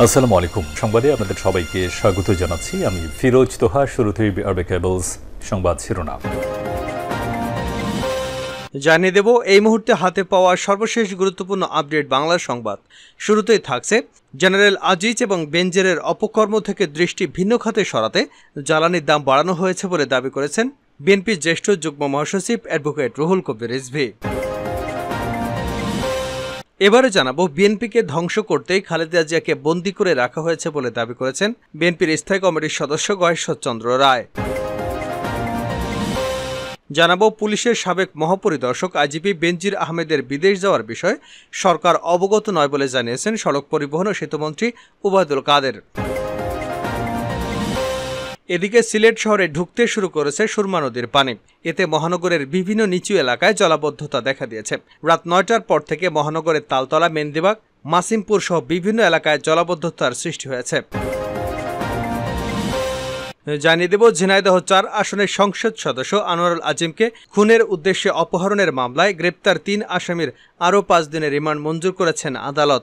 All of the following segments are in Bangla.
আসসালামু আলাইকুম। সংবাদে আপনাদের সবাইকে স্বাগত জানাচ্ছি। আমি ফিরোজ তোহা। শুরুতেই আরবে কেবলস সংবাদ শিরোনাম জানিয়ে দেব এই মুহূর্তে হাতে পাওয়া সর্বশেষ গুরুত্বপূর্ণ আপডেট বাংলা সংবাদ। শুরুতেই থাকছে জেনারেল আজিজ এবং বেনজিরের অপকর্ম থেকে দৃষ্টি ভিন্ন খাতে সরাতে জ্বালানির দাম বাড়ানো হয়েছে বলে দাবি করেছেন বিএনপির জ্যেষ্ঠ যুগ্ম মহাসচিব অ্যাডভোকেট রুহুল কবির রিজভী। এবারে জানাবো বিএনপিকে ধ্বংস করতেই খালেদা জিয়াকে বন্দী করে রাখা হয়েছে বলে দাবি করেছেন বিএনপির স্থায়ী কমিটির সদস্য গয়েশ্বরচন্দ্র রায়। জানাবো পুলিশের সাবেক মহাপরিদর্শক আইজিপি বেনজির আহমেদের বিদেশ যাওয়ার বিষয়ে সরকার অবগত নয় বলে জানিয়েছেন সড়ক পরিবহন ও সেতুমন্ত্রী ওবায়দুল কাদের। এদিকে সিলেট শহরে ঢুকতে শুরু করেছে সুরমা নদীর পানি। এতে মহানগরের বিভিন্ন নিচু এলাকায় জলাবদ্ধতা দেখা দিয়েছে। রাত ৯টার পর থেকে মহানগরের তালতলা, মেন্দিবাগ, মাসিমপুর সহ বিভিন্ন এলাকায় জলাবদ্ধতার সৃষ্টি হয়েছে। জানিয়ে দেব ঝিনাইদহ ৪ আসনের সংসদ সদস্য আনোয়ারুল আজিমকে খুনের উদ্দেশ্যে অপহরণের মামলায় গ্রেপ্তার ৩ আসামির আরও ৫ দিনের রিমান্ড মঞ্জুর করেছেন আদালত।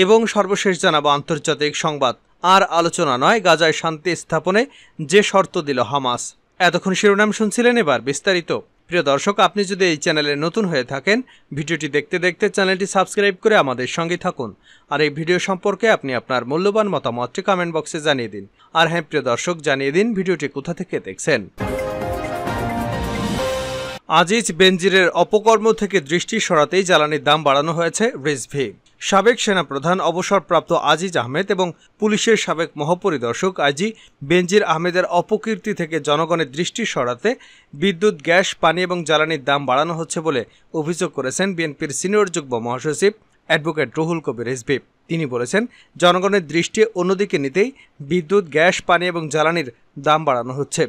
এবং সর্বশেষ জানাবো আন্তর্জাতিক সংবাদ। আর আলোচনা নয়, গাজায় শান্তি স্থাপনে যে শর্ত দিল হামাস। এতক্ষণ শিরোনাম শুনছিলেন, এবার বিস্তারিত। প্রিয় দর্শক, আপনি যদি এই চ্যানেলে নতুন হয়ে থাকেন, ভিডিওটি দেখতে দেখতে চ্যানেলটি সাবস্ক্রাইব করে আমাদের সঙ্গে থাকুন। আর এই ভিডিও সম্পর্কে আপনি আপনার মূল্যবান মতামতটি কমেন্ট বক্সে জানিয়ে দিন। আর হ্যাঁ প্রিয় দর্শক, জানিয়ে দিন ভিডিওটি কোথা থেকে দেখছেন। আজিজ বেনজিরের অপকর্ম থেকে দৃষ্টি সরাতেই জ্বালানির দাম বাড়ানো হয়েছে রিজভী। সাবেক সেনাপ্রধান অবসরপ্রাপ্ত আজিজ আহমেদ এবং পুলিশের সাবেক মহাপরিদর্শক আইজি বেনজির আহমেদের অপকীর্তি থেকে জনগণের দৃষ্টি সরাতে বিদ্যুৎ, গ্যাস, পানি এবং জ্বালানির দাম বাড়ানো হচ্ছে বলে অভিযোগ করেছেন বিএনপির সিনিয়র যুগ্ম মহাসচিব অ্যাডভোকেট রুহুল কবির রিজভী। তিনি বলেছেন, জনগণের দৃষ্টি অন্যদিকে নিতেই বিদ্যুৎ, গ্যাস, পানি এবং জ্বালানির দাম বাড়ানো হচ্ছে।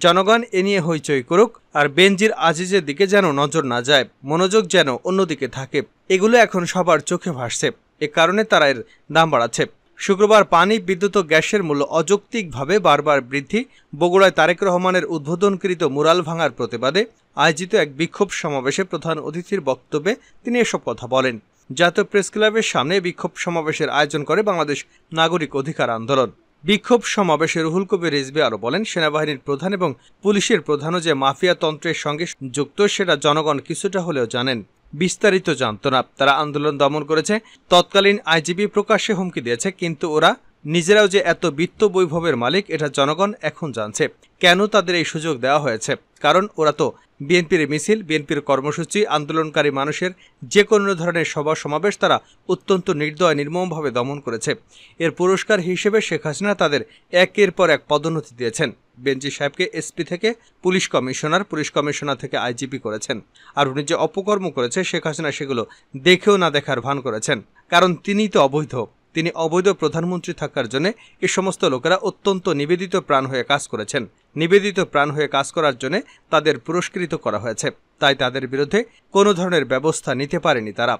জনগণ এ নিয়ে হইচই করুক, আর বেনজির আজিজের দিকে যেন নজর না যায়, মনোযোগ যেন অন্যদিকে থাকে। এগুলো এখন সবার চোখে ভাসছে, এ কারণে তারা এর দাম বাড়াচ্ছে। শুক্রবার পানি, বিদ্যুৎ ও গ্যাসের মূল্য অযৌক্তিকভাবে বারবার বৃদ্ধি। বগুড়ায় তারেক রহমানের উদ্বোধনকৃত মুরাল ভাঙার প্রতিবাদে আয়োজিত এক বিক্ষোভ সমাবেশে প্রধান অতিথির বক্তব্যে তিনি এসব কথা বলেন। জাতীয় প্রেস ক্লাবের সামনে বিক্ষোভ সমাবেশের আয়োজন করে বাংলাদেশ নাগরিক অধিকার আন্দোলন। বিক্ষোভ সমাবেশে রুহুল কবির রিজভী আরও বলেন, সেনাবাহিনীর প্রধান এবং পুলিশের প্রধানও যে মাফিয়া তন্ত্রের সঙ্গে যুক্ত সেটা জনগণ কিছুটা হলেও জানেন, বিস্তারিত জানত না। তারা আন্দোলন দমন করেছে, তৎকালীন আইজিপি প্রকাশ্যে হুমকি দিয়েছে, কিন্তু ওরা নিজেরাও যে এত বিত্ত বৈভবের মালিক এটা জনগণ এখন জানছে। কেন তাদের এই সুযোগ দেওয়া হয়েছে? কারণ ওরা তো বিএনপির মিছিল, বিএনপির কর্মসূচি, আন্দোলনকারী মানুষের যে কোনো ধরনের সভা সমাবেশ তারা অত্যন্ত নির্দয়, নির্মমভাবে দমন করেছে। এর পুরস্কার হিসেবে শেখ হাসিনা তাদের একের পর এক পদোন্নতি দিয়েছেন। বেনজির সাহেবকে এসপি থেকে পুলিশ কমিশনার থেকে আইজিপি করেছেন। আর উনি যে অপকর্ম করেছে শেখ হাসিনা সেগুলো দেখেও না দেখার ভান করেছেন, কারণ তিনিই তো অবৈধ। তিনি অবৈধ প্রধানমন্ত্রী থাকার জন্য এ সমস্ত লোকেরা অত্যন্ত নিবেদিত প্রাণ হয়ে কাজ করেছেন। নিবেদিত প্রাণ হয়ে কাজ করার জন্য তাদের পুরস্কৃত করা হয়েছে, তাই তাদের বিরুদ্ধে কোনো ধরনের ব্যবস্থা নিতে পারেনি তারা।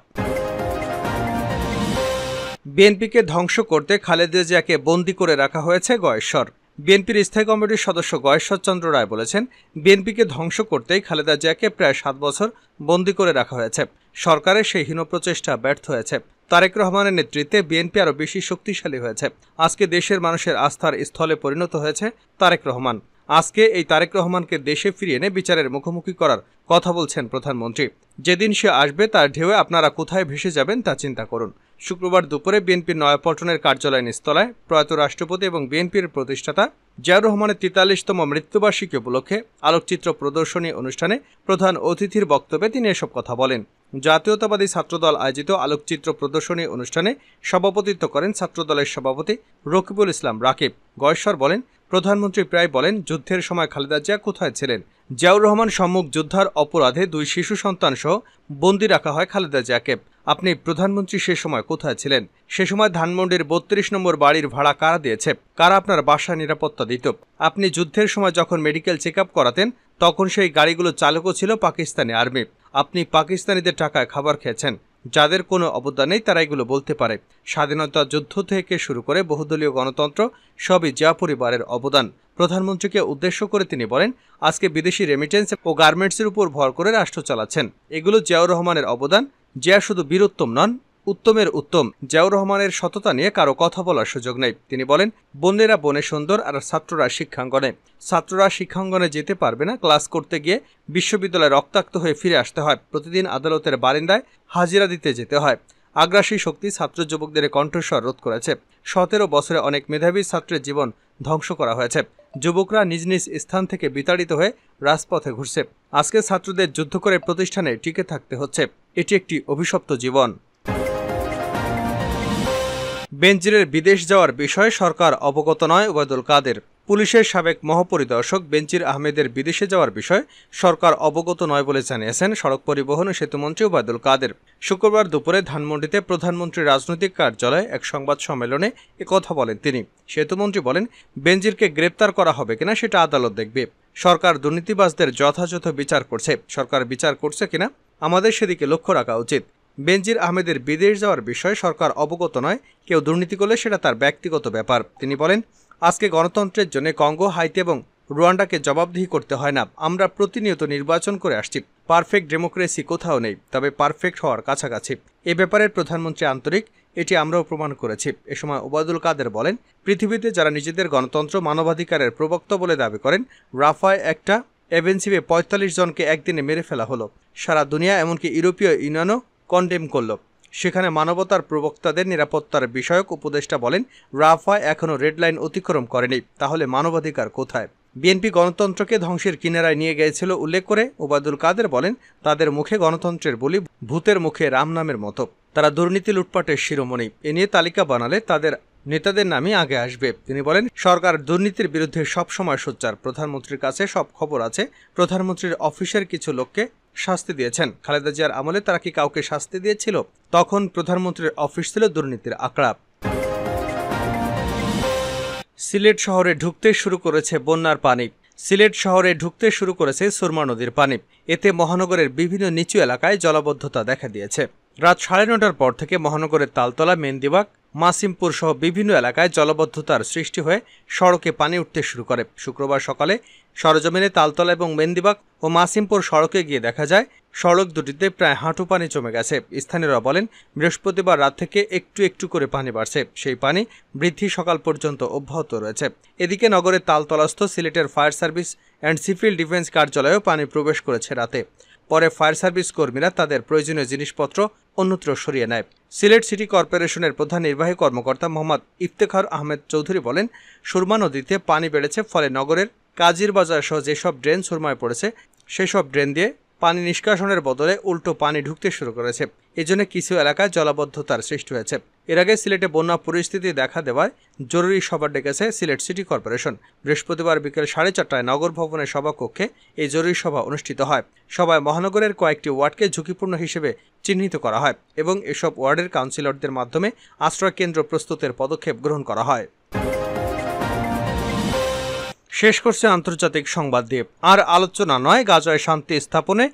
বিএনপিকে ধ্বংস করতে খালেদা জিয়াকে বন্দী করে রাখা হয়েছে গয়েশ্বর। বিএনপির স্থায়ী কমিটির সদস্য গয়েশ্বরচন্দ্র রায় বলেছেন, বিএনপিকে ধ্বংস করতেই খালেদা জিয়াকে প্রায় ৭ বছর বন্দী করে রাখা হয়েছে। সরকারের সেই হীন প্রচেষ্টা ব্যর্থ হয়েছে। তারেক রহমানের নেতৃত্বে বিএনপি আরও বেশি শক্তিশালী হয়েছে। আজকে দেশের মানুষের আস্থার স্থলে পরিণত হয়েছে তারেক রহমান। আজকে এই তারেক রহমানকে দেশে ফিরিয়ে এনে বিচারের মুখোমুখি করার কথা বলছেন প্রধানমন্ত্রী। যেদিন সে আসবে তার ঢেউয়ে আপনারা কোথায় ভেসে যাবেন তা চিন্তা করুন। শুক্রবার দুপুরে বিএনপির নয়াপল্টনের কার্যালয় নিচতলায় প্রয়াত রাষ্ট্রপতি এবং বিএনপির প্রতিষ্ঠাতা জিয়াউর রহমানের ৪৩তম মৃত্যুবার্ষিকী উপলক্ষে আলোকচিত্র প্রদর্শনী অনুষ্ঠানে প্রধান অতিথির বক্তব্যে তিনি এসব কথা বলেন। জাতীয়তাবাদী ছাত্রদল আয়োজিত আলোকচিত্র প্রদর্শনী অনুষ্ঠানে সভাপতিত্ব করেন ছাত্রদলের সভাপতি রকিবুল ইসলাম রাকিব। গয়েশ্বর বলেন, প্রধানমন্ত্রী প্রায় বলেন, যুদ্ধের সময় খালেদা জিয়া কোথায় ছিলেন? জিয়াউর রহমান সম্মুখ যুদ্ধার অপরাধে 2 শিশু সন্তান সহ বন্দী রাখা হয় খালেদা জিয়াকে। আপনি প্রধানমন্ত্রী সে সময় কোথায় ছিলেন? সে সময় ধানমন্ডির ৩২ নম্বর বাড়ির ভাড়া কারা দিয়েছে? কারা আপনার বাসা নিরাপত্তা দিত? আপনি যুদ্ধের সময় যখন মেডিকেল চেক আপ করাতেন তখন সেই গাড়িগুলো চালকও ছিল পাকিস্তানি আর্মি। আপনি পাকিস্তানিদের টাকায় খাবার খেয়েছেন। যাদের কোনো অবদান নেই তারা এগুলো বলতে পারে। স্বাধীনতা যুদ্ধ থেকে শুরু করে বহুদলীয় গণতন্ত্র সবই জিয়া পরিবারের অবদান। প্রধানমন্ত্রীকে উদ্দেশ্য করে তিনি বলেন, আজকে বিদেশি রেমিটেন্স ও গার্মেন্টসের উপর ভর করে রাষ্ট্র চালাচ্ছেন। এগুলো জিয়াউর রহমানের অবদান। জিয়া শুধু বীরোত্তম নন, উত্তমের উত্তম। জিয়াউর রহমানের সততা নিয়ে কারো কথা বলার সুযোগ নেই। তিনি বলেন, বোনেরা বনে সুন্দর আর ছাত্ররা শিক্ষাঙ্গনে। ছাত্ররা শিক্ষাঙ্গনে যেতে পারবে না, ক্লাস করতে গিয়ে বিশ্ববিদ্যালয়ে রক্তাক্ত হয়ে ফিরে আসতে হয়, প্রতিদিন আদালতের বারিন্দায় হাজিরা দিতে যেতে হয়। আগ্রাসী শক্তি ছাত্র যুবকদের কণ্ঠস্বর রোধ করেছে। 17 বছরে অনেক মেধাবী ছাত্রের জীবন ধ্বংস করা হয়েছে। যুবকরা নিজ নিজ স্থান থেকে বিতাড়িত হয়ে রাজপথে ঘুরছে। আজকে ছাত্রদের যুদ্ধ করে প্রতিষ্ঠানে টিকে থাকতে হচ্ছে। এটি একটি অভিশপ্ত জীবন। বেনজিরের বিদেশ যাওয়ার বিষয়ে সরকার অবগত নয়, ওবায়দুল কাদের। পুলিশের সাবেক মহাপরিদর্শক বেনজির আহমেদের বিদেশে যাওয়ার বিষয়ে সরকার অবগত নয় বলে জানিয়েছেন সড়ক পরিবহন ও সেতুমন্ত্রী ওবায়দুল কাদের। শুক্রবার দুপুরে ধানমন্ডিতে প্রধানমন্ত্রীর রাজনৈতিক কার্যালয়ে এক সংবাদ সম্মেলনে একথা বলেন তিনি। সেতুমন্ত্রী বলেন, বেনজিরকে গ্রেপ্তার করা হবে কিনা সেটা আদালত দেখবে। সরকার দুর্নীতিবাজদের যথাযথ বিচার করছে। সরকার বিচার করছে কিনা আমাদের সেদিকে লক্ষ্য রাখা উচিত। বেনজির আহমেদের বিদেশ যাওয়ার বিষয়ে সরকার অবগত নয়। কেউ দুর্নীতি করলে সেটা তার ব্যক্তিগত ব্যাপার। তিনি বলেন, আজকে গণতন্ত্রের জন্য কঙ্গো, হাইতি এবং রুয়ান্ডাকে জবাবদিহি করতে হয় না। আমরা প্রতিনিয়ত নির্বাচন করে আসছি। পারফেক্ট ডেমোক্রেসি কোথাও নেই, তবে পারফেক্ট হওয়ার কাছাকাছি। এ ব্যাপারে প্রধানমন্ত্রী আন্তরিক, এটি আমরাও প্রমাণ করেছি। এ সময় ওবায়দুল কাদের বলেন, পৃথিবীতে যারা নিজেদের গণতন্ত্র মানবাধিকারের প্রবক্তা বলে দাবি করেন, রাফায় একটা এভেন্সিভে 45 জনকে একদিনে মেরে ফেলা হলো। সারা দুনিয়া এমনকি ইউরোপীয় ইউনিয়নও কন্ডেম করল। সেখানে মানবতার প্রবক্তাদের নিরাপত্তার বিষয়ক উপদেষ্টা বলেন, রাফায় এখনও রেড লাইন অতিক্রম করেনি। তাহলে মানবাধিকার কোথায়? বিএনপি গণতন্ত্রকে ধ্বংসের কিনারায় নিয়ে গিয়েছিল উল্লেখ করে ওবায়দুল কাদের বলেন, তাদের মুখে গণতন্ত্রের বলি ভূতের মুখে রাম নামের মতো। তারা দুর্নীতি লুটপাটের শিরোমণি। এ নিয়ে তালিকা বানালে তাদের নেতাদের নামই আগে আসবে। তিনি বলেন, সরকার দুর্নীতির বিরুদ্ধে সবসময় সোচ্চার। প্রধানমন্ত্রীর কাছে সব খবর আছে। প্রধানমন্ত্রীর অফিসের কিছু লোককে শাস্তি দিয়েছেন। খালেদা জিয়ার আমলে তারা কি কাউকে শাস্তি দিয়েছিল? তখন প্রধানমন্ত্রীর অফিস ছিল দুর্নীতির আঁকড়া। সিলেট শহরে ঢুকতে শুরু করেছে বন্যার পানি। সিলেট শহরে ঢুকতে শুরু করেছে সুরমা নদীর পানি। এতে মহানগরের বিভিন্ন নিচু এলাকায় জলাবদ্ধতা দেখা দিয়েছে। রাত 9:30টার পর থেকে মহানগরের তালতলা, মেন্দিবাগ, মাসিমপুর সহ বিভিন্ন এলাকায় জলাবদ্ধতার সৃষ্টি হয়ে সড়কে পানি উঠতে শুরু করে। শুক্রবার সকালে সরজমিনে তালতলা এবং মেন্দিবাগ ও মাসিমপুর সড়কে গিয়ে দেখা যায় সড়ক দুটিতে প্রায় হাঁটু পানি জমে গেছে। স্থানীয়রা বলেন, বৃহস্পতিবার রাত থেকে একটু একটু করে পানি বাড়ছে। সেই পানি বৃদ্ধি সকাল পর্যন্ত অব্যাহত রয়েছে। এদিকে নগরের তালতলাস্থ সিলেটের fire service and civil defence কার্যালয়েও পানি প্রবেশ করেছে রাতে। পরে ফায়ার সার্ভিস কর্মীরা তাদের প্রয়োজনীয় জিনিসপত্র অন্যত্র সরিয়ে নেয়। সিলেট সিটি কর্পোরেশনের প্রধান নির্বাহী কর্মকর্তা মোহাম্মদ ইফতেখার আহমেদ চৌধুরী বলেন, সুরমা নদীতে পানি বেড়েছে, ফলে নগরের কাজীর বাজার সহ যেসব ড্রেন সুরমায় পড়েছে সেসব ড্রেন দিয়ে পানি নিষ্কাশনের বদলে উল্টো পানি ঢুকতে শুরু করেছে। এজন্য কিছু এলাকায় জলাবদ্ধতার সৃষ্টি হয়েছে। এর আগে সিলেটে বন্যা পরিস্থিতি দেখা দেওয়ায় জরুরি সভা ডেকেছে সিলেট সিটি কর্পোরেশন। বৃহস্পতিবার বিকেল 4:30টায় নগর ভবনের সভাকক্ষে এই জরুরি সভা অনুষ্ঠিত হয়। সভায় মহানগরের কয়েকটি ওয়ার্ডকে ঝুঁকিপূর্ণ হিসেবে চিহ্নিত করা হয় এবং এসব ওয়ার্ডের কাউন্সিলরদের মাধ্যমে আশ্রয় কেন্দ্র প্রস্তুতের পদক্ষেপ গ্রহণ করা হয়। শেষ করছে আন্তর্জাতিক সংবাদ দিয়ে। আর আলোচনা নয়, গাজায় শান্তি স্থাপনে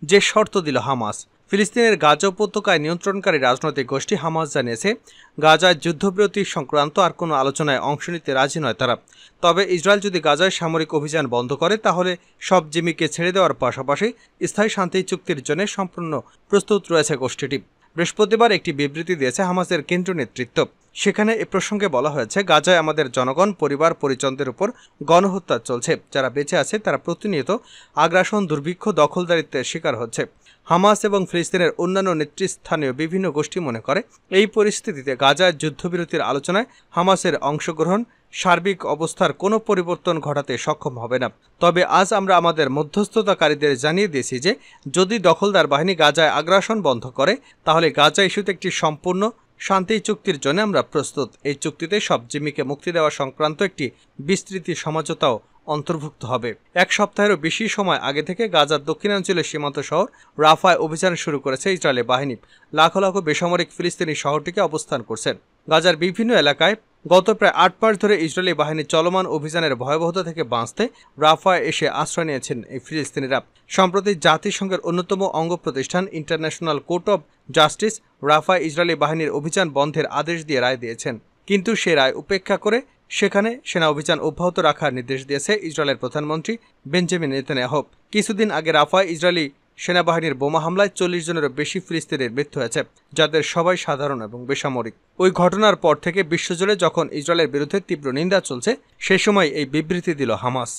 যে শর্ত দিল হামাস। ফিলিস্তিনের গাজা উপত্যকায় নিয়ন্ত্রণকারী রাজনৈতিক গোষ্ঠী হামাস জানিয়েছে, গাজায় যুদ্ধবিরতি সংক্রান্ত আর কোনো আলোচনায় অংশ নিতে রাজি নয় তারা। তবে ইসরায়েল যদি গাজায় সামরিক অভিযান বন্ধ করে, তাহলে সব জিম্মিকে ছেড়ে দেওয়ার পাশাপাশি স্থায়ী শান্তি চুক্তির জন্য সম্পূর্ণ প্রস্তুত রয়েছে গোষ্ঠীটি। বৃহস্পতিবার একটি বিবৃতি দিয়েছে হামাসের কেন্দ্রীয় নেতৃত্ব। সেখানে এ প্রসঙ্গে বলা হয়েছে, গাজায় আমাদের জনগণ, পরিবার, পরিজনদের উপর গণহত্যা চলছে। যারা বেঁচে আছে তারা প্রতিনিয়ত আগ্রাসন, দুর্ভিক্ষ, দখলদারিত্বের শিকার হচ্ছে। হামাস এবং ফিলিস্তিনের অন্যান্য নেতৃস্থানীয় বিভিন্ন গোষ্ঠী মনে করে, এই পরিস্থিতিতে গাজায় যুদ্ধবিরতির আলোচনায় হামাসের অংশগ্রহণ সার্বিক অবস্থার কোনো পরিবর্তন ঘটাতে সক্ষম হবে না। তবে আজ আমরা আমাদের মধ্যস্থতাকারীদের জানিয়ে দিয়েছি যে যদি দখলদার বাহিনী গাজায় আগ্রাসন বন্ধ করে, তাহলে গাজা ইস্যুতে একটি সম্পূর্ণ শান্তি চুক্তির জন্য আমরা প্রস্তুত। এই চুক্তিতে সব জিম্মিকে মুক্তি দেওয়া সংক্রান্ত একটি বিস্তৃতি সমঝোতাও অন্তর্ভুক্ত হবে। এক সপ্তাহেরও বেশি সময় আগে থেকে গাজার দক্ষিণাঞ্চলের সীমান্ত শহর রাফায় অভিযান শুরু করেছে ইসরায়েলি বাহিনী। লাখো লাখো বেসামরিক ফিলিস্তিনি শহরটিকে অবস্থান করছেন। গাজার বিভিন্ন এলাকায় গত প্রায় 8 মাস ধরে ইসরায়েলি বাহিনী চলমান অভিযানের ভয়াবহতা থেকে বাঁচতে রাফায় এসে আশ্রয় নিয়েছেন এই ফিলিস্তিনিরা। সম্প্রতি জাতিসংঘের অন্যতম অঙ্গ প্রতিষ্ঠান ইন্টারন্যাশনাল কোর্ট অব জাস্টিস রাফায় ইসরায়েলি বাহিনীর অভিযান বন্ধের আদেশ দিয়ে রায় দিয়েছেন। কিন্তু সে রায় উপেক্ষা করে সেখানে সেনা অভিযান অব্যাহত রাখার নির্দেশ দিয়েছে ইসরায়েলের প্রধানমন্ত্রী বেঞ্জামিন নেতানিয়াহু। কিছুদিন আগে রাফায় ইসরায়েলি সেনাবাহিনীর বোমা হামলায় 40 জনেরও বেশি ফিলিস্তিনির মৃত্যু হয়েছে, যাদের সবাই সাধারণ এবং বেসামরিক। ওই ঘটনার পর থেকে বিশ্বজুড়ে যখন ইসরায়েলের বিরুদ্ধে তীব্র নিন্দা চলছে, সেই সময় এই বিবৃতি দিল হামাস।